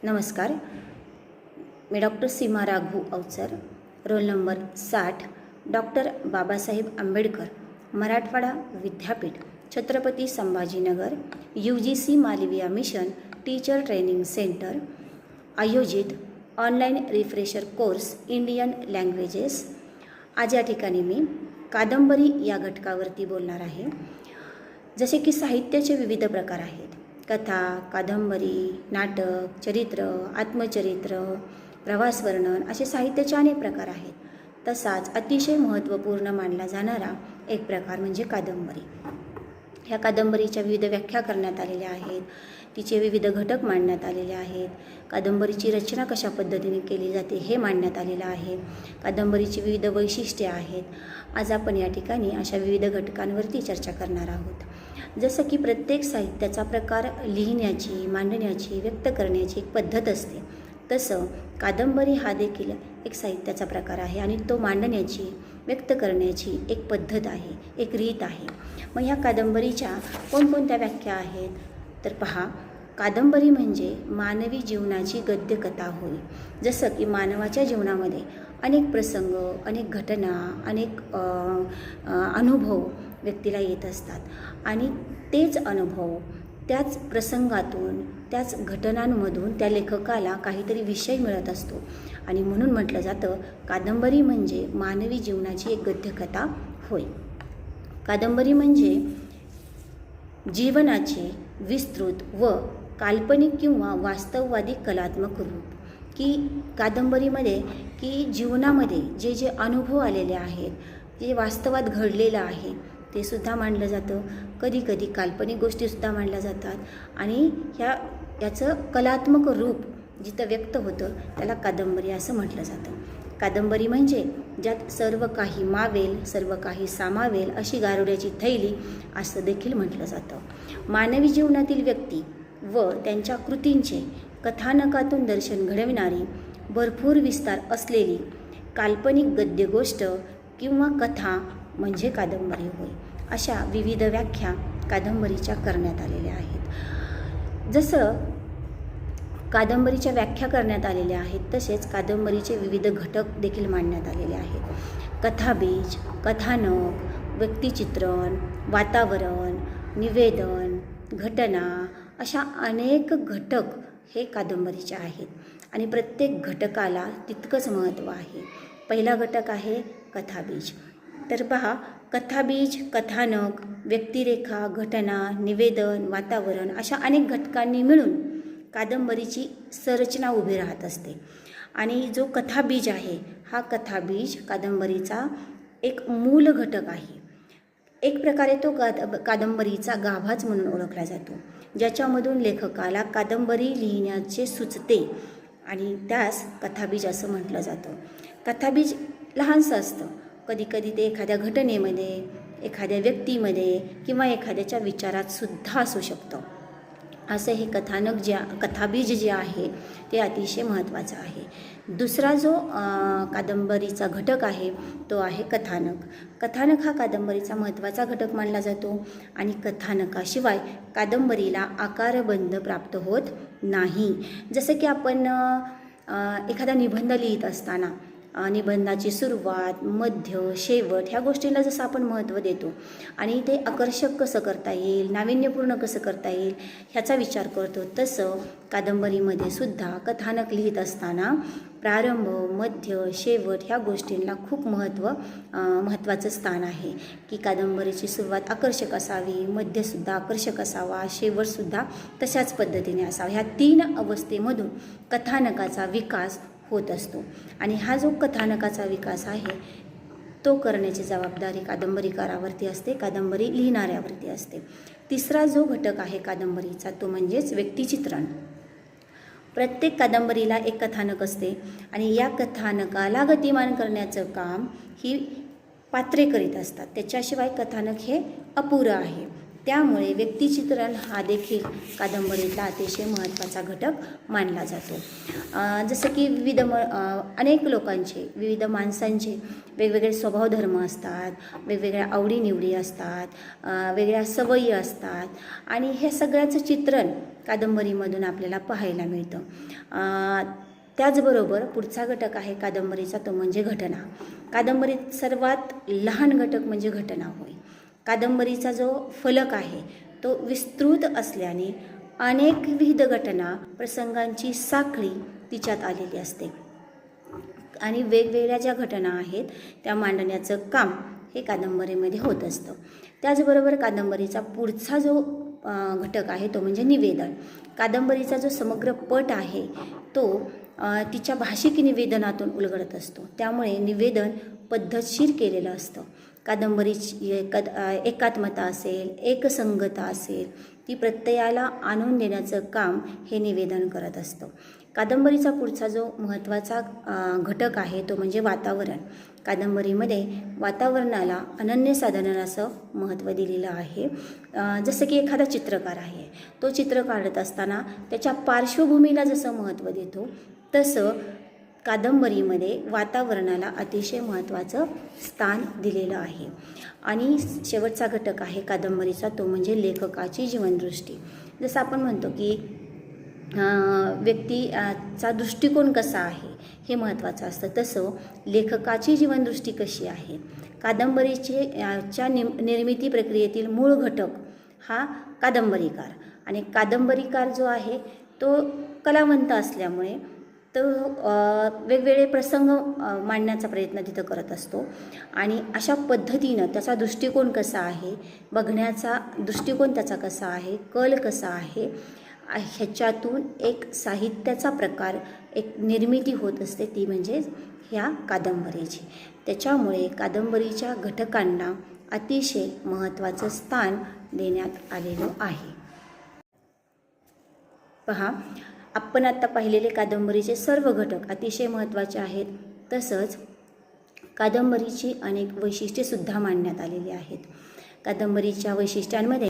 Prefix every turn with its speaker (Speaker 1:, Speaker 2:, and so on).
Speaker 1: नमस्कार. मी doctor Seema Raghu Avchar, roll number 60, doctor Babasaheb Ambedkar Marathwada Vidyapeeth, Chhatrapati Sambhajinagar, UGC Malaviya mission teacher training centre आयोजित online refresher course Indian languages. आज या ठिकाणी मी कादंबरी या घटकावरती बोलणार आहे. जसे की साहित्याचे विविध प्रकार आहेत. कथा, कादंबरी, नाटक, चरित्र, आत्मचरित्र, प्रवासवर्णन असे साहित्याचे अनेक प्रकार आहेत. तसाच अतिशय महत्त्वपूर्ण मानला जाणारा एक प्रकार म्हणजे कादंबरी. ह्या कादंबरीच्या विविध व्याख्या करण्यात आलेल्या आहेत, तिचे विविध घटक मांडण्यात आलेले आहेत. कादंबरीची रचना कशा पद्धतीने केली जाते हे मांडण्यात आलेलं आहे. कादंबरीची विविध वैशिष्ट्ये आहेत. आज आपण या ठिकाणी अशा विविध घटकांवरती चर्चा करणार आहोत. जसं की प्रत्येक साहित्याचा प्रकार लिहिण्याची, मांडण्याची, व्यक्त करण्याची एक पद्धत असते, तसं कादंबरी हा देखील एक साहित्याचा प्रकार आहे आणि तो मांडण्याची, व्यक्त करण्याची एक पद्धत आहे, एक रीत आहे. मग ह्या कादंबरीच्या कोणकोणत्या व्याख्या आहेत तर पहा. कादंबरी म्हणजे मानवी जीवनाची गद्यकथा होय. जसं की मानवाच्या जीवनामध्ये अनेक प्रसंग, अनेक घटना, अनेक अनुभव व्यक्तीला येत असतात आणि तेच अनुभव, त्याच प्रसंगातून, त्याच घटनांमधून त्या लेखकाला काहीतरी विषय मिळत असतो आणि म्हणून म्हटलं जातं कादंबरी म्हणजे मानवी जीवनाची एक गद्यकथा होय. कादंबरी म्हणजे जीवनाचे विस्तृत व काल्पनिक किंवा वास्तववादी कलात्मक रूप. की कादंबरीमध्ये की जीवनामध्ये जे जे अनुभव आलेले आहेत, जे वास्तवात घडलेलं आहे ते सुद्धा मांडलं जातं. कधीकधी काल्पनिक गोष्टीसुद्धा मांडल्या जातात आणि याचं कलात्मक रूप जिथं व्यक्त होतं त्याला कादंबरी असं म्हटलं जातं. कादंबरी म्हणजे ज्यात सर्व काही मावेल, सर्व काही सामावेल अशी गारुड्याची थैली असं देखील म्हटलं जातं. मानवी जीवनातील व्यक्ती व त्यांच्या कृतींचे कथानकातून दर्शन घडविणारी, भरपूर विस्तार असलेली काल्पनिक गद्यगोष्ट किंवा कथा म्हणजे कादंबरी होय. अशा विविध व्याख्या कादंबरीच्या करण्यात आलेल्या आहेत. जसं कादंबरीच्या व्याख्या करण्यात आलेल्या आहेत, तसेच कादंबरीचे विविध घटक देखील मांडण्यात आलेले आहेत. कथाबीज, कथानक, व्यक्तिचित्रण, वातावरण, निवेदन, घटना अशा अनेक घटक हे कादंबरीचे आहेत आणि प्रत्येक घटकाला तितकंच महत्त्व आहे. पहिला घटक आहे कथाबीज. तर पहा, कथाबीज, कथानक, व्यक्तिरेखा, घटना, निवेदन, वातावरण अशा अनेक घटकांनी मिळून कादंबरीची संरचना उभी राहत असते. आणि जो कथाबीज आहे हा कथाबीज कादंबरीचा एक मूल घटक आहे. एक प्रकारे तो कादंबरीचा गाभाच म्हणून ओळखला जातो, ज्याच्यामधून लेखकाला कादंबरी लिहिण्याचे सुचते आणि त्यास कथाबीज असं म्हटलं जातं. कथाबीज लहानसं असतं. कधीकधी ते एखाद्या घटनेमध्ये, एखाद्या व्यक्तीमध्ये किंवा एखाद्याच्या विचारात सुद्धा असू शकतं. असं हे कथाबीज जे आहे ते अतिशय महत्त्वाचं आहे. दुसरा जो कादंबरीचा घटक आहे तो आहे कथानक. कथानक हा कादंबरीचा महत्त्वाचा घटक मानला जातो आणि कथानकाशिवाय कादंबरीला आकारबंध प्राप्त होत नाही. जसं की आपण एखादा निबंध लिहित असताना निबंधाची सुरुवात, मध्य, शेवट ह्या गोष्टींना जसं आपण महत्त्व देतो आणि ते आकर्षक कसं करता येईल, नाविन्यपूर्ण कसं करता येईल ह्याचा विचार करतो, तसं कादंबरीमध्ये सुद्धा कथानक लिहित असताना प्रारंभ, मध्य, शेवट ह्या गोष्टींना खूप महत्त्वाचं स्थान आहे. की कादंबरीची सुरुवात आकर्षक असावी, मध्यसुद्धा आकर्षक असावा, शेवटसुद्धा तशाच पद्धतीने असावा. ह्या 3 अवस्थेमधून कथानकाचा विकास होत असतो आणि हा जो कथानकाचा विकास आहे तो करण्याची जबाबदारी कादंबरीकारावरती असते, कादंबरी लिहिणाऱ्यावरती असते. तिसरा जो घटक आहे कादंबरीचा तो म्हणजेच व्यक्तिचित्रण. प्रत्येक कादंबरीला एक कथानक असते आणि या कथानकाला गतिमान करण्याचं काम ही पात्रे करीत असतात. त्याच्याशिवाय कथानक हे अपुरं आहे. त्यामुळे व्यक्तिचित्रण हा देखील कादंबरीतला अतिशय महत्त्वाचा घटक मानला जातो. जसं की अनेक लोकांचे, विविध माणसांचे वेगवेगळे स्वभाव धर्म असतात, वेगवेगळ्या आवडीनिवडी असतात, वेगळ्या सवयी असतात आणि हे सगळ्याचं चित्रण कादंबरीमधून आपल्याला पाहायला मिळतं. त्याचबरोबर पुढचा घटक आहे कादंबरीचा, तो म्हणजे घटना. कादंबरीत सर्वात लहान घटक म्हणजे घटना होय. कादंबरीचा जो फलक आहे तो विस्तृत असल्याने अनेकविध घटना प्रसंगांची साखळी तिच्यात आलेली असते आणि वेगवेगळ्या ज्या घटना आहेत त्या मांडण्याचं काम हे कादंबरीमध्ये होत असतं. त्याचबरोबर कादंबरीचा पुढचा जो घटक आहे तो म्हणजे निवेदन. कादंबरीचा जो समग्र पट आहे तो तिच्या भाषिक निवेदनातून उलगडत असतो, त्यामुळे निवेदन पद्धतशीर केलेलं असतं. कादंबरीची एकात्मता असेल, एकसंगता असेल, ती प्रत्ययाला आणून देण्याचं काम हे निवेदन करत असतं. कादंबरीचा पुढचा जो महत्त्वाचा घटक आहे तो म्हणजे वातावरण. कादंबरीमध्ये वातावरणाला अनन्यसाधारण असं महत्त्व दिलेलं आहे. जसं की एखादा चित्रकार आहे, तो चित्र काढत असताना त्याच्या पार्श्वभूमीला जसं महत्त्व देतो तसं कादंबरीमध्ये वातावरणाला अतिशय महत्त्वाचं स्थान दिलेलं आहे. आणि शेवटचा घटक आहे कादंबरीचा तो म्हणजे लेखकाची जीवनदृष्टी. जसं आपण म्हणतो की व्यक्तीचा दृष्टिकोन कसा आहे हे महत्त्वाचं असतं, तसं लेखकाची जीवनदृष्टी कशी आहे. कादंबरीचे च्या निर्मिती प्रक्रियेतील मूळ घटक हा कादंबरीकार, आणि कादंबरीकार जो आहे तो कलावंत असल्यामुळे तो वेगवेगळे प्रसंग मांडण्याचा प्रयत्न तिथं करत असतो. आणि अशा पद्धतीनं त्याचा दृष्टिकोन कसा आहे, बघण्याचा दृष्टिकोन त्याचा कसा आहे, कल कसा आहे, ह्याच्यातून एक साहित्याचा प्रकार, एक निर्मिती होत असते, ती म्हणजे ह्या कादंबरीची. त्याच्यामुळे कादंबरीच्या घटकांना अतिशय महत्त्वाचं स्थान देण्यात आलेलं आहे. पहा, आपण आत्ता पाहिलेले कादंबरीचे सर्व घटक अतिशय महत्त्वाचे आहेत. तसंच कादंबरीची अनेक वैशिष्ट्येसुद्धा मांडण्यात आलेली आहेत. कादंबरीच्या वैशिष्ट्यांमध्ये